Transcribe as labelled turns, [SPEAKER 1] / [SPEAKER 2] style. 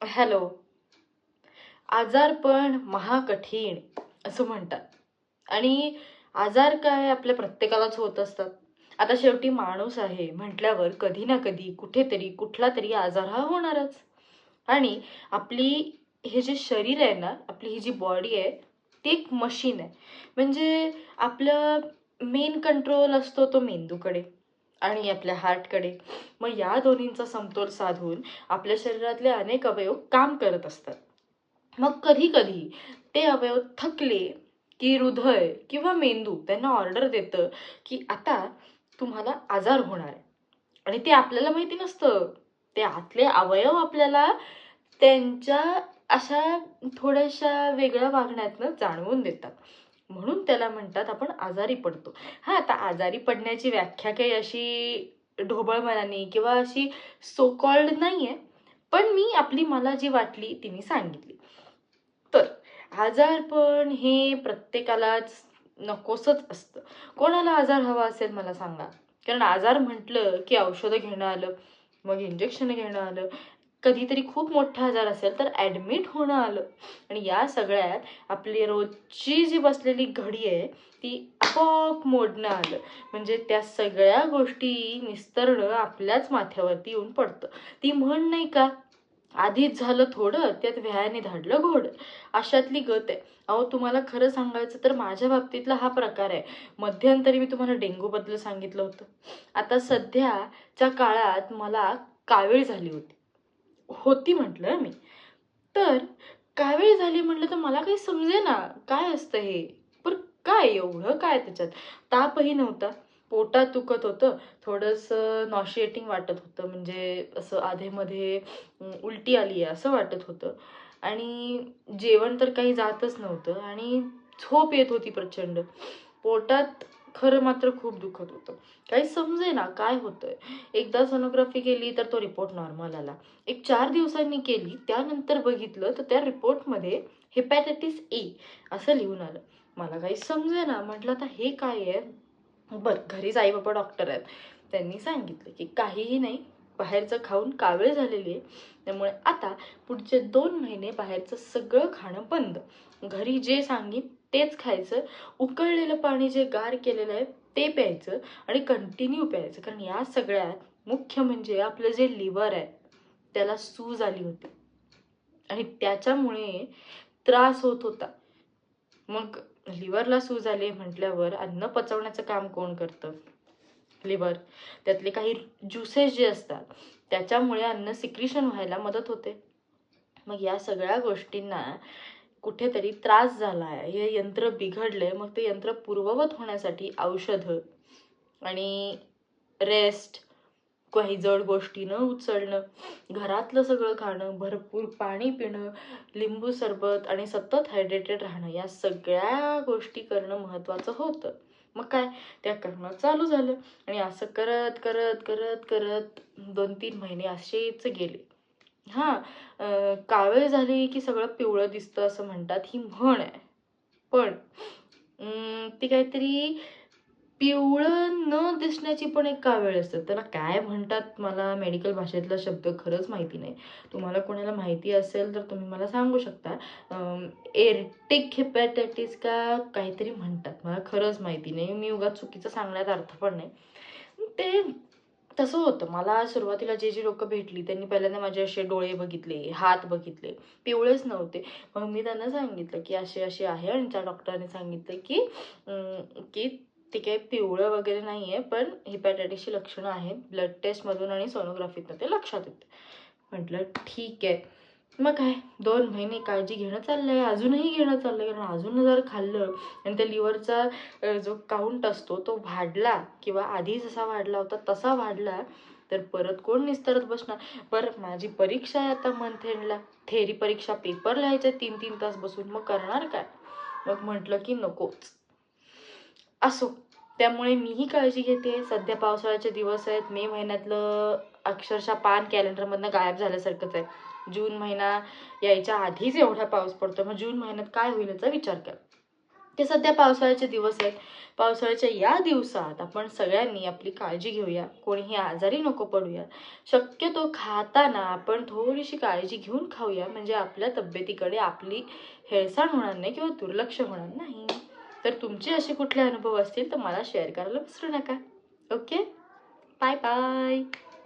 [SPEAKER 1] Hello. आजारपण महाकठीण असं म्हणतात. आणि आजार काय आपल्या प्रत्येकालाच होत असतात. आता शेवटी माणूस आहे म्हटल्यावर कधी ना कधी कुठेतरी कुठला तरी आजार हा होणारच. आणि आपली हे जे शरीर आहे ना, आपली ही जी बॉडी आहे ती एक मशीन आहे. म्हणजे आपलं मेन कंट्रोल असतो तो मेंदूकडे आणि आपल्या हार्टकडे. मग या दोन्हींचा समतोल साधून आपल्या शरीरातले अनेक अवयव काम करत असतात. मग कधी कधी ते अवयव थकले की हृदय किंवा मेंदू त्यांना ऑर्डर देतं की आता तुम्हाला आजार होणार आहे. आणि ते आपल्याला माहिती नसतं. ते आतले अवयव आपल्याला त्यांच्या अशा थोड्याशा वेगळ्या वागण्यातनं जाणवून देतात. म्हणून त्याला म्हणतात आपण आजारी पडतो. हा, आता आजारी पडण्याची व्याख्या काही अशी ढोबळमानाने किंवा अशी सो कॉल्ड नाहीये. पण मी आपली मला जी वाटली ती मी सांगितली. तर आजारपण हे प्रत्येकालाच नकोसच असतं. कोणाला आजार हवा असेल मला सांगा. कारण आजार म्हटलं की औषधं घेणं आलं, मग इंजेक्शन घेणं आलं. कधीतरी खूप मोठा आजार असेल तर ऍडमिट होणं आलं. आणि या सगळ्यात आपली रोजची जी बसलेली घडी आहे ती आपोआप मोडणं आलं. म्हणजे त्या सगळ्या गोष्टी निस्तरणं आपल्याच माथ्यावरती येऊन पडतं. ती म्हण नाही का, आधीच झालं थोडं त्यात व्यायाने धाडलं घोड, अशातली गत आहे. अहो, तुम्हाला खरं सांगायचं तर माझ्या बाबतीतला हा प्रकार आहे. मध्यंतरी मी तुम्हाला डेंगू बद्दल सांगितलं होतं. आता सध्याच्या काळात मला कावीळ झाली होती म्हटलं मी. तर कावीळ झाली म्हटलं तर मला काही समजेना काय असतं हे. पण काय एवढं काय त्याच्यात. तापही नव्हता, पोटात दुखत होतं, थोडंसं नॉशिएटिंग वाटत होतं, म्हणजे असं आधेमध्ये उलटी आली आहे असं वाटत होतं. आणि जेवण तर काही जातच नव्हतं आणि झोप येत होती प्रचंड. पोटात खरं मात्र खूप दुखत होतं. काही समजेना काय होतंय. एकदा सोनोग्राफी केली तर तो रिपोर्ट नॉर्मल आला. एक 4 दिवसांनी केली, त्यानंतर बघितलं तर त्या रिपोर्टमध्ये हेपॅटायटिस ए असं लिहून आलं. मला काही समजेना. म्हटलं आता हे काय आहे. बरं, घरीच आई बाबा डॉक्टर आहेत. त्यांनी सांगितलं की काहीही नाही, बाहेरचं खाऊन कावीळ झालेली आहे. त्यामुळे आता पुढचे 2 महिने बाहेरचं सगळं खाणं बंद. घरी जे सांगीन तेच खायचं. उकळलेलं पाणी जे गार केलेलं आहे ते प्यायचं आणि कंटिन्यू प्यायचं. कारण या सगळ्यात मुख्य म्हणजे आपलं जे लिव्हर आहे त्याला सूज आली होती आणि त्याच्यामुळे त्रास होत होता. मग लिव्हरला सूज आली म्हटल्यावर अन्न पचवण्याचं काम कोण करतं? लिव्हर. त्यातले काही ज्युसेस जे असतात त्याच्यामुळे अन्न सिक्रिशन व्हायला मदत होते. मग या सगळ्या गोष्टींना कुठेतरी त्रास झालाय, हे यंत्र बिघडलंय. मग ते यंत्र पूर्ववत होण्यासाठी औषधं आणि रेस्ट, काही जड गोष्टी न उचलणं, घरातलं सगळं खाणं, भरपूर पाणी पिणं, लिंबू सरबत आणि सतत हायड्रेटेड राहणं, या सगळ्या गोष्टी करणं महत्त्वाचं होतं. मग काय, त्या करणं चालू झालं. आणि असं करत करत करत करत 2-3 महिने असेच गेले. हां, कावीळ झाली की सगळं पिवळं दिसतं असं म्हणतात, ही म्हण आहे. पण ती काहीतरी पिवळं न दिसण्याची पण एक कावीळ असते. त्याला काय म्हणतात मला मेडिकल भाषेतला शब्द खरंच माहिती नाही. तुम्हाला कोणाला माहिती असेल तर तुम्ही मला सांगू शकता. एर्टिक हेपॅटायटिस का काहीतरी म्हणतात, मला खरंच माहिती नाही. मी उगाच चुकीचं सांगण्यात अर्थ पण नाही. ते तसं होतं. मला सुरुवातीला जे जी लोकं भेटली त्यांनी पहिल्यांदा माझे असे डोळे बघितले, हात बघितले, पिवळेच नव्हते. मग मी त्यांना सांगितलं की असे असे आहे आणि त्या डॉक्टरांनी सांगितलं की की ते काही पिवळं वगैरे नाही आहे, पण हेपॅटायटिसची लक्षणं आहेत. ब्लड टेस्टमधून आणि सोनोग्राफीतनं ते लक्षात येतं. म्हटलं ठीक आहे. मग काय, 2 महिने काळजी घेणं चाललंय, अजूनही घेणं चाललंय. कारण अजून जर खाल्लं आणि त्या लिव्हरचा जो काउंट असतो तो वाढला किंवा आधी जसा वाढला होता तसा वाढला तर परत कोण निस्तरत बसणार. बरं, माझी परीक्षा आहे आता मंथ एंडला, थेअरी परीक्षा, पेपर लिहायचे 3-3 तास बसून, मग करणार काय. मग म्हटलं की नकोच. असो, त्यामुळे मीही काळजी घेते. सध्या पावसाळ्याचे दिवस आहेत. मे महिन्यातलं अक्षरशः पान कॅलेंडरमधनं गायब झाल्यासारखंच आहे. जून महिना यायच्या आधीच एवढा पाऊस पडतो, मग जून महिन्यात काय होईल याचा विचार कर. हे सध्या पावसाळ्याचे दिवस आहेत. पावसाळ्याच्या या दिवसात आपण सगळ्यांनी आपली काळजी घेऊया, कोणीही आजारी नको पडूया. शक्यतो खाताना आपण थोडीशी काळजी घेऊन खाऊया, म्हणजे आपल्या तब्येतीकडे आपली हेळसाण होणार नाही किंवा दुर्लक्ष होणार नाही. तर तुमचे असे कुठले अनुभव असतील तर मला शेअर करायला विसरू नका. Okay, bye bye.